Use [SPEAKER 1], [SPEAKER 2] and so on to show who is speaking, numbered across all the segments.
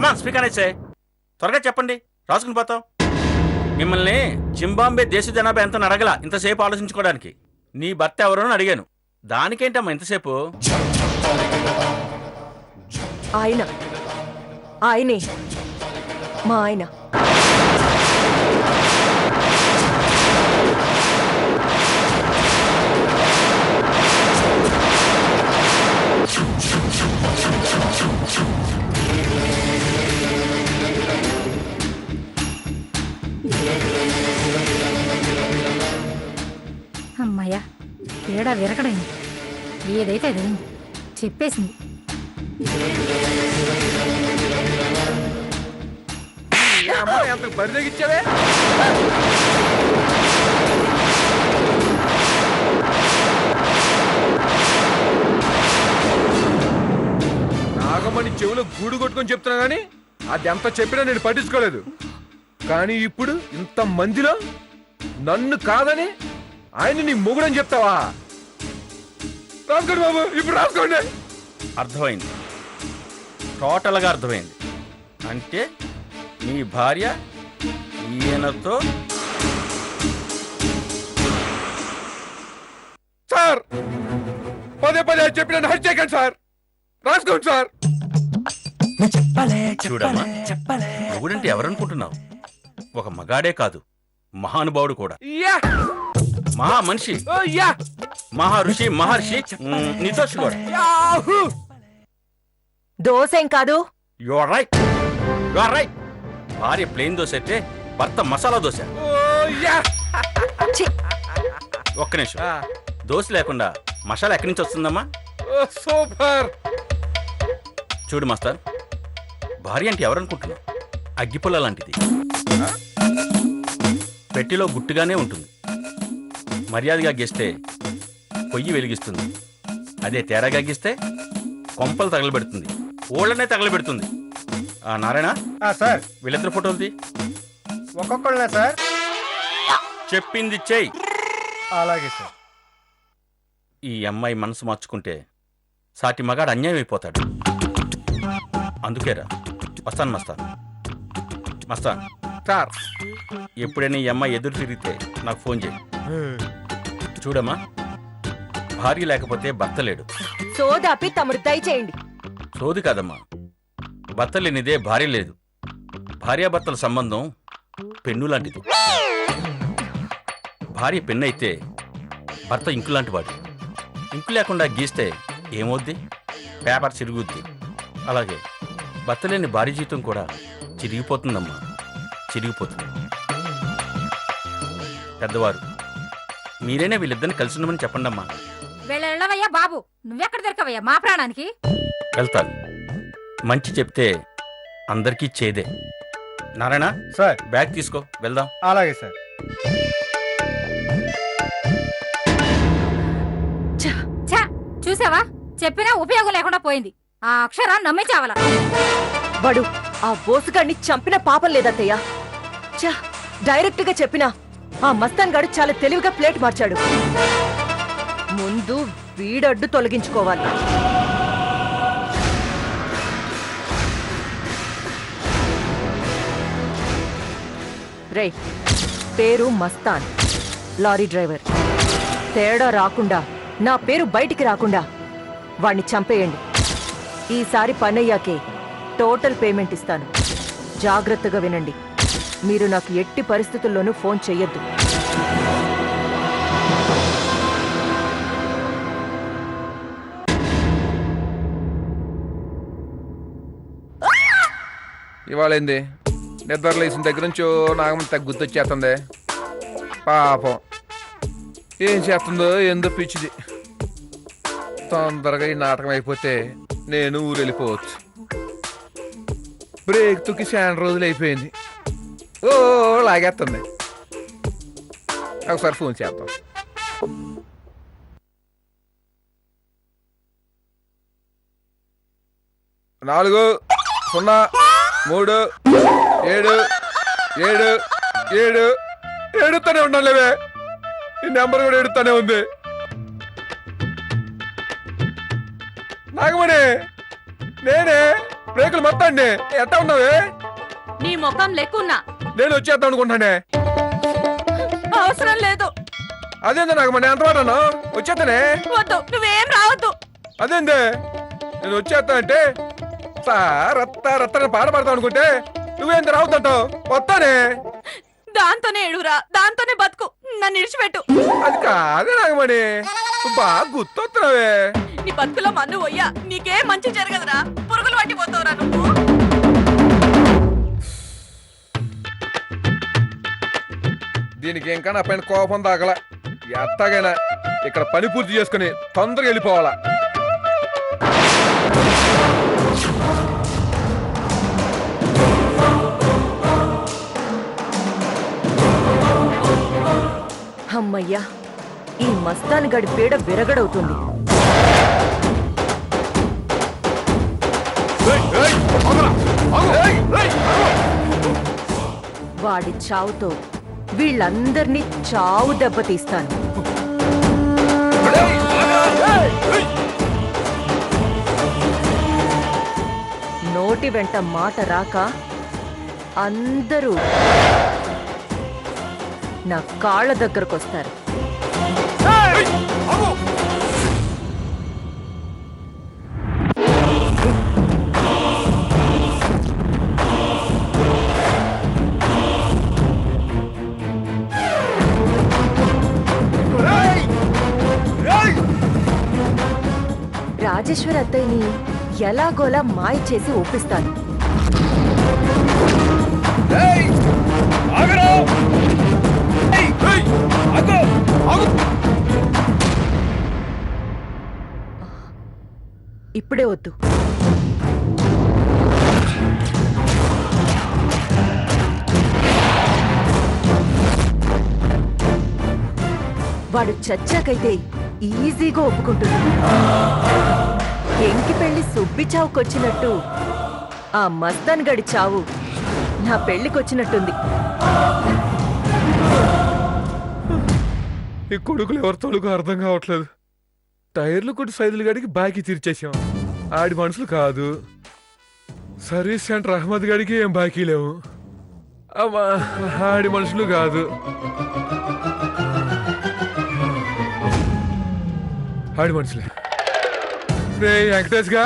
[SPEAKER 1] కమాన్ speaker అయితే త్వరగా చెప్పండి, రాసుకుని పోతాం. మిమ్మల్ని జింబాంబే దేశ జనాభా ఎంత అడగల ఇంతసేపు ఆలోచించుకోవడానికి. నీ భర్త ఎవరో అని అడిగాను, దానికేంటమ్మా ఇంతసేపు?
[SPEAKER 2] ఆయనే మా ఆయన.
[SPEAKER 3] అమ్మయ్యా, తేడా విరకడైంది. ఏదైతే అదైంది, చెప్పేసింది.
[SPEAKER 4] బరిదగిచ్చావే నాగమణి చెవులో గూడు కొట్టుకొని చెప్తున్నా గానీ అది ఎంత చెప్పినా నేను పట్టించుకోలేదు. కానీ ఇప్పుడు ఇంత మందిలో నన్ను కాదని ఆయన నీ మొగుడని చెప్తావా? రాసుకోండి బాబు, ఇప్పుడు రాసుకోండి.
[SPEAKER 1] అర్థమైంది, టోటల్గా అర్థమైంది. అంటే నీ భార్య ఈయనతో.
[SPEAKER 4] సార్ పదే పదే చెప్పి నన్ను హత్య చేయకండి సార్. రాసుకోండి సార్.
[SPEAKER 1] చూడమ్మా, మొగుడంటే ఎవరనుకుంటున్నావు? ఒక మగాడే కాదు, మహానుభావుడు కూడా, మహా మనిషి, మహా ఋషి, మహర్షి, నిర్దోషి కూడా.
[SPEAKER 2] దోసేం కాదు.
[SPEAKER 1] You are right, you are right. భార్య ప్లేన్ దోశ అయితే భర్త మసాలా దోశ. ఒక్క నిమిషం, దోశ లేకుండా మసాలా ఎక్కడి నుంచి వస్తుందమ్మా?
[SPEAKER 4] సూపర్.
[SPEAKER 1] చూడు మాస్టర్, భార్య అంటే ఎవరనుకుంటున్నావు? అగ్గిపుల్ల లాంటిది, పెట్టిలో గుట్టుగానే ఉంటుంది. మర్యాదగా గీస్తే పొయ్యి వెలిగిస్తుంది, అదే తేడాగా గీస్తే కొంపలు తగలబెడుతుంది, ఓళ్ళనే తగలబెడుతుంది. నారాయణ
[SPEAKER 5] సార్,
[SPEAKER 1] వీళ్ళిద్దరు ఫోటోలు తీ.
[SPEAKER 5] ఒక్కొక్కళ్ళ సార్?
[SPEAKER 1] చెప్పింది చెయ్యి.
[SPEAKER 5] అలాగే సార్.
[SPEAKER 1] ఈ అమ్మాయి మనసు మార్చుకుంటే సాటి మగాడు అన్యాయం అయిపోతాడు. అందుకేరా వస్తాను మస్తాన్. మస్తాన్
[SPEAKER 4] సార్,
[SPEAKER 1] ఎప్పుడైనా ఈ అమ్మాయి ఎదురు తిరిగితే నాకు ఫోన్ చేయి. చూడమ్మా, భార్య లేకపోతే భర్త లేడు.
[SPEAKER 2] సోదాపి తమరు దయచేయండి.
[SPEAKER 1] సోది కాదమ్మా, భర్త లేనిదే భార్య లేదు. భార్యాభర్తల సంబంధం పెన్ను లాంటిది. భార్య పెన్ను అయితే భర్త ఇంకు లాంటి వాడు. ఇంకు లేకుండా గీస్తే ఏమవుద్ది? పేపర్ చిరుగుద్ది. అలాగే భర్త లేని భార్య జీవితం కూడా చిరిగిపోతుందమ్మా, చిరిగిపోతుంది. పెద్దవారు మీరైనా వీళ్ళిద్దరిని కలిసి ఉండమని చెప్పండి అమ్మా.
[SPEAKER 3] వెళ్ళవయ్యా బాబు, నువ్వెక్కడ దొరకవయ్యా మా ప్రాణానికి?
[SPEAKER 1] వెళ్తాను. మంచి చెప్తే అందరికీ చేదే. నారాయణ
[SPEAKER 5] సార్,
[SPEAKER 1] బ్యాగ్ తీసుకో, వెళ్దాం.
[SPEAKER 5] అలాగే సార్.
[SPEAKER 3] చూసావా, చెప్పినా ఉపయోగం లేకుండా పోయింది. ఆ అక్షరాన్ని నమ్మే చావలా.
[SPEAKER 2] వాడు ఆ బోసుగాడిని చంపిన పాపం లేదత్తయ్యా. డైరెక్ట్ గా చెప్పినా ఆ మస్తాన్ గాడు చాలా తెలివిగా ప్లేట్ మార్చాడు. ముందు వీడడ్డు తొలగించుకోవాలి. రే, పేరు మస్తాన్, లారీ డ్రైవర్. తేడా రాకుండా, నా పేరు బయటికి రాకుండా వాణ్ణి చంపేయండి. ఈసారి పనయ్యాకే టోటల్ పేమెంట్ ఇస్తాను. జాగ్రత్తగా వినండి, మీరు నాకు ఎట్టి పరిస్థితుల్లోనూ ఫోన్ చెయ్యొద్దు.
[SPEAKER 4] ఇవాళ ఏంది నిద్ర లేచిన దగ్గర నుంచో నాగమని గుర్తొచ్చేస్తుంది. పాపం ఏం చేస్తుందో ఏందో పిచ్చిది. తొందరగా ఈ నాటకం అయిపోతే నేను ఊరు వెళ్ళిపోవచ్చు. బ్రేక్ తుక్కి చాలా రోజులు అయిపోయింది. ఓ లాగేస్తుంది. ఒకసారి ఫోన్ చేద్దాం. 4 0 3 7 7 7 ఎడుతూనే ఉన్నాను లేవే. ఈ నెంబర్ కూడా ఎడుతూనే ఉంది. నాగమణి, నేనే బ్రేకులు మొత్తం అండి ఎట్టా ఉన్నావే
[SPEAKER 2] నీ ముఖం లెక్కున్నా
[SPEAKER 4] నేను వచ్చేద్దాం అనుకుంటానే
[SPEAKER 2] అవసరం లేదు.
[SPEAKER 4] అదేంది నాకు మరి ఎంత వాడను వచ్చేస్తానే
[SPEAKER 2] వద్దు, నువ్వేం రావద్దు.
[SPEAKER 4] అదేంది నేను వచ్చేస్తా అంటే రత్త పాట పాడతావు అనుకుంటే నువ్వేంత రావుతుంటావు వస్తానే
[SPEAKER 2] దాంతోనే ఎడుగురా, దాంతోనే బతుకు. నన్ను ఇడిచిపెట్టు.
[SPEAKER 4] అది కాదే నాగమణి నువ్వు బాగా గుర్తొస్తున్నావే
[SPEAKER 2] నీ బతుకులో మన్ను పోయ్యా, నీకేం మంచి జరగదురా. పురుగులు పట్టిపోతావురా నువ్వు.
[SPEAKER 4] దీనికి ఇంకా నా పైన కోపం తాగల ఎట్టాగైనా ఇక్కడ పని పూర్తి చేసుకుని తొందరగా వెళ్ళిపోవాలా
[SPEAKER 2] అమ్మయ్యా, ఈ మస్తాన్ గడి పీడ విరగడవుతుంది. వాడి చావుతో వీళ్ళందర్నీ చావు దెబ్బతీస్తాను. నోటి వెంట మాట రాక అందరూ నా కాళ్ళ దగ్గరకొస్తారు. రాజేశ్వర్ అత్తయ్యని ఎలాగోలా మాయ చేసి ఒప్పిస్తాను. ఇప్పుడే వద్దు. వాడు చచ్చాకైతే ఈజీగా ఒప్పుకుంటుంది. ఎంకి పెళ్లి సుబ్బి చావుకొచ్చినట్టు ఆ మస్తాన్ గడి చావు నా పెళ్లికొచ్చినట్టుంది.
[SPEAKER 4] ఈ కొడుకులు ఎవరి తొలుగు అర్థం కావట్లేదు. టైర్లు కొట్టి సైదులు గడికి బాకీ తీర్చేసాం. ఆడి మనుషులు కాదు. సర్వీస్ సెంటర్ అహ్మద్ గడికి ఏం బాకీ లేవు. అమ్మా ఆడి మనుషులు కాదు. ఆడి మనుషులే. రే వెంకటేష్ గా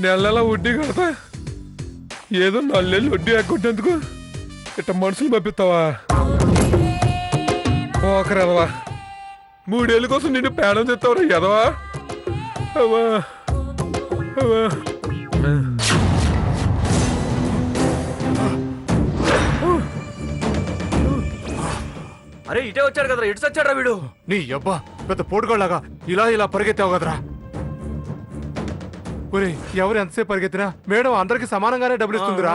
[SPEAKER 4] నెల వడ్డీ కడతా ఏదో 4 నెలలు వడ్డీ ఎక్కుంటేందుకు ఇట్ట మనుషులు పంపిస్తావా? ఒకరు ఎదవా 3 ఏళ్ళ కోసం నిన్ను పేడం తెస్తావరా ఎదవా? అవా అవా
[SPEAKER 6] అరే ఇటే వచ్చాడు కదరా, ఇటు వచ్చాడు వీడు.
[SPEAKER 5] నీ అబ్బా పెద్ద పోటుగాళ్ళగా ఇలా పరిగెత్తావు కదరా. ఒరే ఎవరు ఎంతసేపు పరిగెత్తినా మేడం అందరికి సమానంగానే డబ్బులు ఇస్తుందిరా.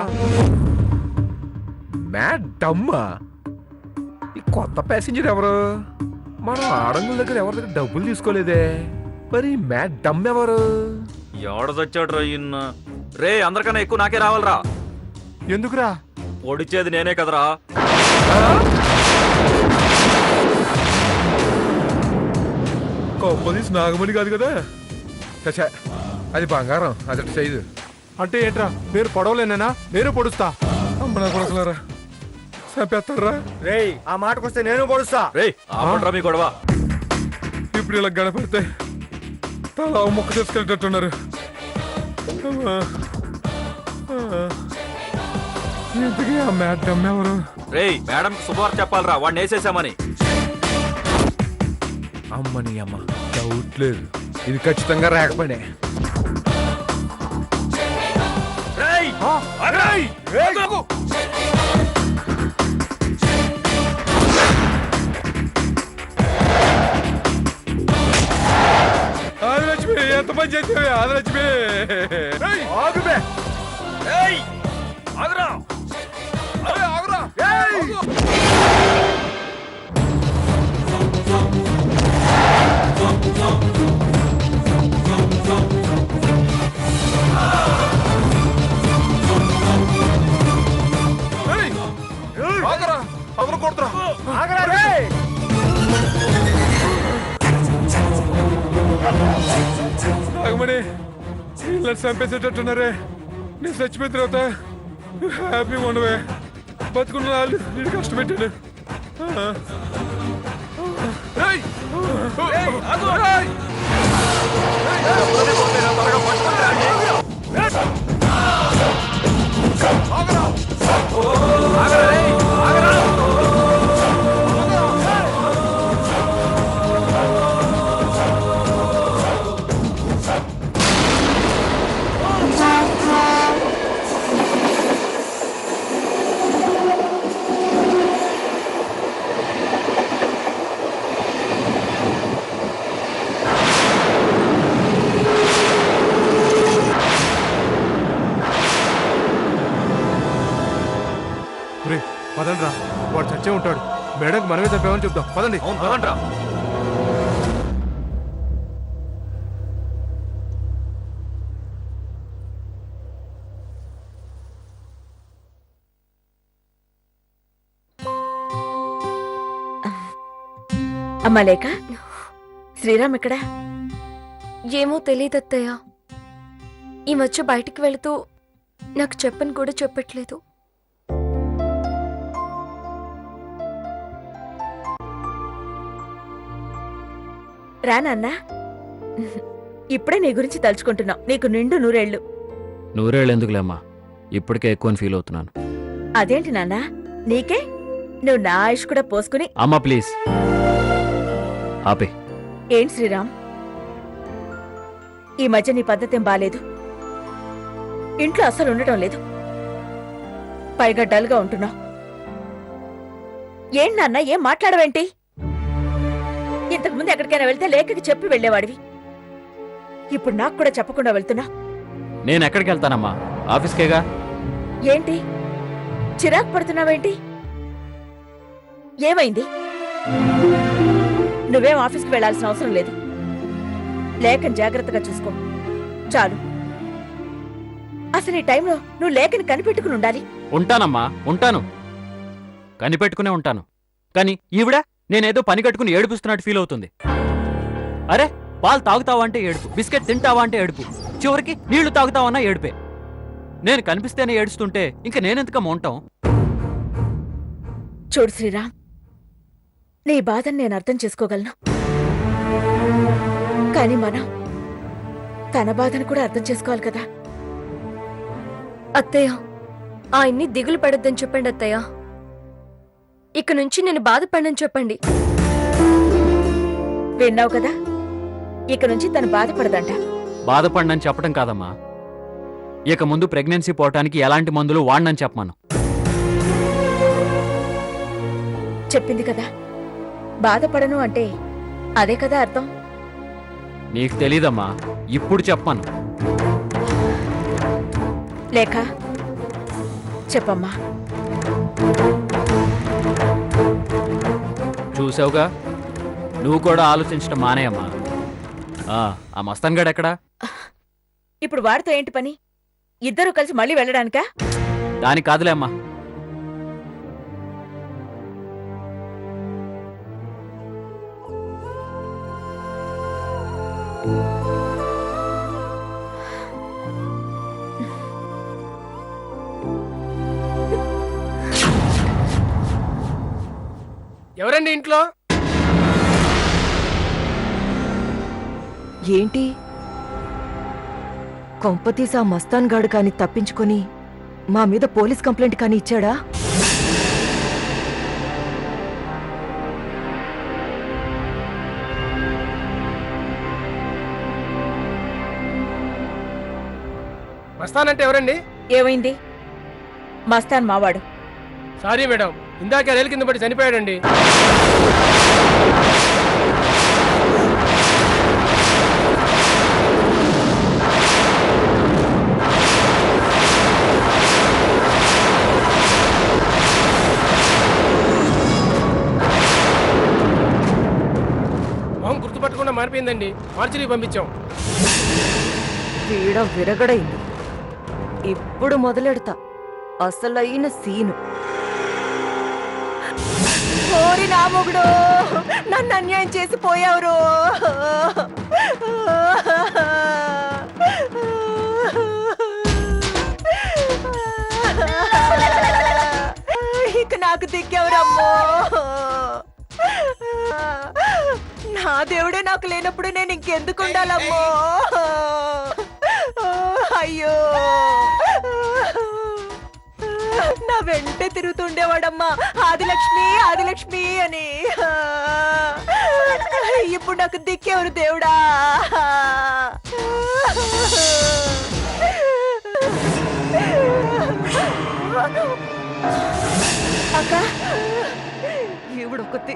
[SPEAKER 4] మ్యాడమ్మా ఈ కొత్త ప్యాసింజర్ ఎవరు? మనం ఆడంగుల దగ్గర ఎవరి దగ్గర డబ్బులు తీసుకోలేదే. మరి మ్యాడమ్ ఎవరు?
[SPEAKER 6] ఎవడదొచ్చాడు రా ఇన్న. రే అందరికన్నా ఎక్కువ నాకే రావాలరా.
[SPEAKER 5] ఎందుకురా?
[SPEAKER 6] పొడిచేది నేనే కదరా.
[SPEAKER 4] కొప్పదీసి నాగమణి కాదు కదా. చచ్చా అది బంగారం. అది సైజు.
[SPEAKER 5] అంటే ఏంట్రా నేను పొడవలేనా? నేను పొడుస్తా.
[SPEAKER 4] అమ్మనా కొడుకులారా చంపేస్తారా?
[SPEAKER 5] రేయ్ ఆ మాటకొస్తే నేను పొడుస్తా.
[SPEAKER 6] రే ఆపండ్రా మీ గొడవ.
[SPEAKER 4] ఇప్పుడు ఇలా గడపడితే తల మొక్క చేసుకెళ్ళేటట్టున్నారు. ఇంతకీ ఆ మ్యాడమ్ ఎవరు?
[SPEAKER 6] రే మేడం శుభవార్త చెప్పాలరా, వాడిని వేసేసామని.
[SPEAKER 4] అమ్మని అమ్మ డౌట్ లేదు, ఇది ఖచ్చితంగా రాకపోయినా. ఆదిలక్ష్మి ఎంత పని చేసావే? ఆదిలక్ష్మి ఆగుమే.
[SPEAKER 6] ఆగురా.
[SPEAKER 4] ఆగురా. ఆగరా. అవరు కొడుతురా. ఆగరా రే. నాగమణి ఇలా చంపేసేటట్టున్నారే. నేను చచ్చిపోయిన తర్వాత హ్యాపీగా ఉండవే. బతుకున్న వాళ్ళు నేను కష్టపెట్టాను. ఏయ్! ఏయ్!
[SPEAKER 5] రే పదండి రా, వాడు చచ్చే ఉంటాడు. మేడంకి మనమే చంపామని చెప్దాం, పదండి.
[SPEAKER 6] అవును పదండ్రా.
[SPEAKER 2] అమ్మా లేక శ్రీరామ్ ఎక్కడా?
[SPEAKER 7] ఏమో తెలియదత్తయ్య. ఈ మధ్య బయటికి వెళుతూ నాకు చెప్పని కూడా చెప్పట్లేదు.
[SPEAKER 2] రానన్నా, ఇప్పుడే నీ గురించి తలుచుకుంటున్నావు. నీకు నిండు నూరేళ్ళు.
[SPEAKER 8] నూరేళ్ళు ఎందుకులేమ్మా, ఇప్పటికే ఎక్కువని ఫీల్ అవుతున్నాను.
[SPEAKER 2] అదేంటి నాన్నా, నీకే? నువ్వు నా ఆయుష్ కూడా పోసుకుని.
[SPEAKER 8] అమ్మా ప్లీజ్ ఆపే.
[SPEAKER 2] ఏంటి శ్రీరామ్, ఈ మధ్య నీ పద్ధతేం బాలేదు. ఇంట్లో అస్సలు ఉండటం లేదు, పైగా డల్గా ఉంటున్నావు. ఏంటి నాన్న, ఏం మాట్లాడవేంటి? ఇంతకుముందు ఎక్కడికైనా వెళ్తే లేఖకి చెప్పి వెళ్లేవాడివి. ఇప్పుడు నాకు కూడా చెప్పకుండా వెళ్తున్నా.
[SPEAKER 8] నేను ఎక్కడికి వెళ్తానమ్మా, ఆఫీస్కేగా.
[SPEAKER 2] ఏంటి చిరాకు పడుతున్నావేంటి? ఏమైంది? నువ్వేం ఆఫీస్కి వెళ్లాల్సిన అవసరం లేదు. లేఖని జాగ్రత్తగా చూసుకో చాలు. అసలు ఈ టైంలో నువ్వు లేఖని కనిపెట్టుకుని ఉండాలి.
[SPEAKER 8] ఉంటానమ్మా, ఉంటాను, కనిపెట్టుకునే ఉంటాను. కానీ ఈవిడ నేనేదో పని కట్టుకుని ఏడుపుస్తున్నట్టు ఫీల్ అవుతుంది. అరే, పాలు తాగుతావా అంటే ఏడుపు, బిస్కెట్ తింటావా అంటే ఏడుపు, చివరికి నీళ్లు తాగుతావన్నా ఏడుపే. నేను కనిపిస్తేనే ఏడుస్తుంటే ఇంక నేనెందుకమ్మా ఉంటాం?
[SPEAKER 2] చూడు శ్రీరామ్, నీ బాధను నేను అర్థం చేసుకోగలను. కానీ మనం తన బాధను కూడా అర్థం చేసుకోవాలి కదా.
[SPEAKER 7] అత్తయ్య, ఆయన్ని దిగులు పడొద్దని చెప్పండి అత్తయ్య. ఇక నుంచి నేను బాధపడనని చెప్పండి.
[SPEAKER 2] విన్నావు కదా, ఇక నుంచి తను బాధపడదంట.
[SPEAKER 8] బాధపడనని చెప్పడం కాదమ్మా, ఇక ముందు ప్రెగ్నెన్సీ పోవటానికి ఎలాంటి మందులు వాడనని చెప్పమాను.
[SPEAKER 2] చెప్పింది కదా, బాధపడను అంటే అదే కదా అర్థం.
[SPEAKER 8] నీకు తెలీదమ్మా, ఇప్పుడు చెప్పాను.
[SPEAKER 2] లేక చెప్పమ్మా.
[SPEAKER 8] చూసావుగా, నువ్వు కూడా ఆలోచించడం మానేయమ్మా. ఆ మస్తాన్ గడ్ ఎక్కడా?
[SPEAKER 2] ఇప్పుడు వాడితో ఏంటి పని? ఇద్దరూ కలిసి మళ్ళీ వెళ్ళడానికా?
[SPEAKER 8] దానికి కాదులే అమ్మా.
[SPEAKER 5] ఎవరండి ఇంట్లో?
[SPEAKER 2] ఏంటి కొంపతీసా మస్తాన్ గాడు కాని తప్పించుకొని మా మీద పోలీస్ కంప్లైంట్ కాని ఇచ్చాడా?
[SPEAKER 5] మస్తాన్ అంటే ఎవరండి?
[SPEAKER 2] ఏమైంది? మస్తాన్ మావాడు.
[SPEAKER 5] సారీ మేడం, ఇందాక రైలు కింద పడి చనిపోయాడండి. మొహం గుర్తుపట్టకుండా మారిపోయిందండి, మార్చికి పంపించాం.
[SPEAKER 2] వీడ విరగడైంది. ఇప్పుడు మొదలెడతా అసలైన సీను. ఓరి నా మొగుడో, నన్ను అన్యాయం చేసి పోయావురో. దేవుడే నాకు లేనప్పుడు నేను ఇంకెందుకు ఉండాలమ్మో? అయ్యో, నా వెంటే తిరుగుతుండేవాడమ్మా ఆదిలక్ష్మి ఆదిలక్ష్మి అని. ఇప్పుడు నాకు దిక్కెవరు దేవుడా? అక్క, ఈవిడ ఒక్కతి.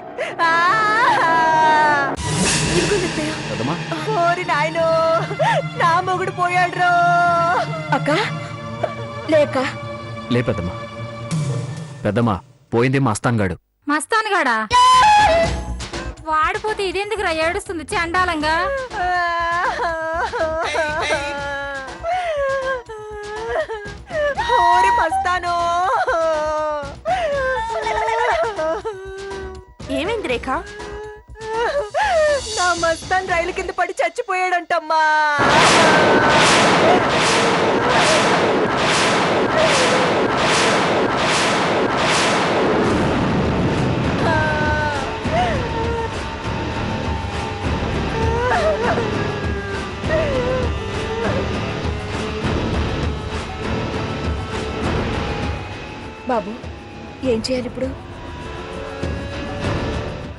[SPEAKER 8] పెద్దమ్మా
[SPEAKER 2] ఓరి నాయనో, నా మొగుడు పోయాడ్రో. అక్క లేక
[SPEAKER 8] లే పెద్దమ్మా. పెద్దమ్మా పోయింది మస్తాన్ గాడు.
[SPEAKER 3] మస్తాన్ గాడా? వాడిపోతే ఇదెందుకురా ఏడుస్తుంది చండాలంగా?
[SPEAKER 2] ఓరి మస్తాను.
[SPEAKER 7] ఏమైంది రేఖ?
[SPEAKER 2] నా మస్తాన్ రైలు కింద పడి చచ్చిపోయాడంటమ్మా.
[SPEAKER 7] బాబు ఏం చేయాలి ఇప్పుడు?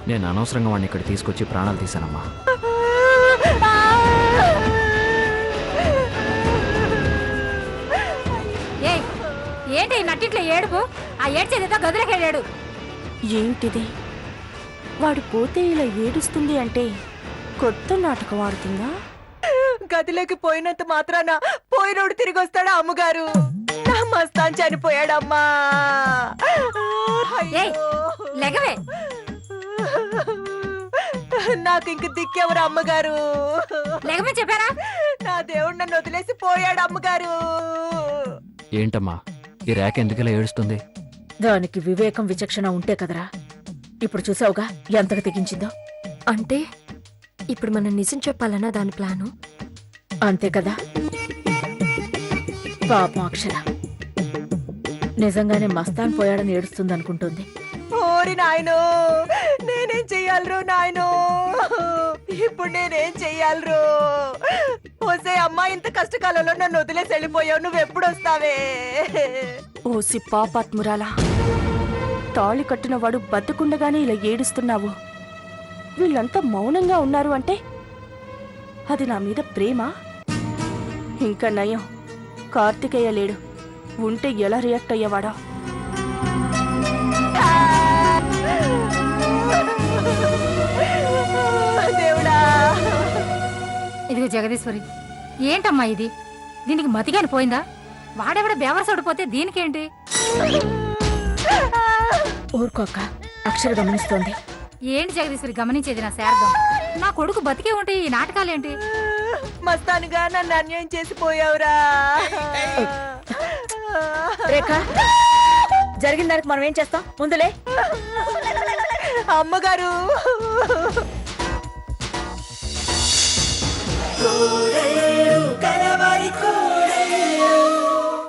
[SPEAKER 8] నేను అనవసరంగా వాడిని ఇక్కడ తీసుకొచ్చి ప్రాణాలు తీశానమ్మా.
[SPEAKER 3] ఏయ్, ఏంటి ఈ నట్టింట్లో ఏడుపు? ఆ ఏడ్చేదేదో గదిలోకి వెళ్ళాడు.
[SPEAKER 7] ఏమిటిది? వాడు పోతే ఇలా ఏడుస్తుంది అంటే కొత్త నాటకం ఆడుతుందా?
[SPEAKER 2] గదిలోకి పోయినంత మాత్రాన పోయినోడు తిరిగి వస్తాడా అమ్మగారు? నా మస్తాన్ చనిపోయాడమ్మా.
[SPEAKER 3] ఏయ్, లెగవే.
[SPEAKER 2] నాకు ఇంక దిక్కెవరు అమ్మగారు?
[SPEAKER 3] లెగమని చెప్పారా?
[SPEAKER 2] నా దేవుడు నన్ను వదిలేసి పోయాడు అమ్మగారు.
[SPEAKER 8] ఏంటమ్మా ఈ రేఖ ఎందుకలా ఏడుస్తుంది?
[SPEAKER 2] దానికి వివేకం విచక్షణ ఉంటే కదరా. ఇప్పుడు చూసావుగా ఎంతగా తెగించిందో.
[SPEAKER 7] అంటే ఇప్పుడు మనం నిజం చెప్పాలన్నా దాని ప్లాను?
[SPEAKER 2] అంతే కదా. పాపం అక్షర నిజంగానే మస్తాన్ పోయాడని ఏడుస్తుంది అనుకుంటుంది. ఓరి నాయనో, నేనేం చెయ్యాలరో నాయనో, ఇప్పుడు నేనేం చెయ్యాలరో? ఓసే అమ్మా, ఇంత కష్టకాలంలో నన్ను వదిలేసి వెళ్ళిపోయావు, నువ్వెప్పుడు వస్తావే?
[SPEAKER 7] ఓసి పాపాత్మురాలా, తాళి కట్టిన వాడు బతుకుండగానే ఇలా ఏడుస్తున్నావు. వీళ్ళంతా మౌనంగా ఉన్నారు అంటే అది నా మీద ప్రేమ? ఇంకా నయం కార్తికేయ లేడు, ఉంటే ఎలా రియాక్ట్ అయ్యేవాడా?
[SPEAKER 2] దేవుడా.
[SPEAKER 3] ఇదిగో జగదీశ్వరి, ఏంటమ్మా ఇది? దీనికి మతిగాని పోయిందా? వాడెవడ బేవరసోడిపోతే దీనికేంటి?
[SPEAKER 2] ఊరుకో అక్క, అక్షర గమనిస్తోంది.
[SPEAKER 3] ఏంటి జగదీశ్వరి గమనించేది? నా శారదం, నా కొడుకు బతికే ఉంటే ఈ నాటకాలేంటి?
[SPEAKER 2] మస్తానుగా నన్ను అన్యాయం చేసిపోయావురా.
[SPEAKER 7] రేఖ, జరిగిన దానికి మనం ఏం చేస్తాం? ముందులే.
[SPEAKER 2] అమ్మగారు, కలవారి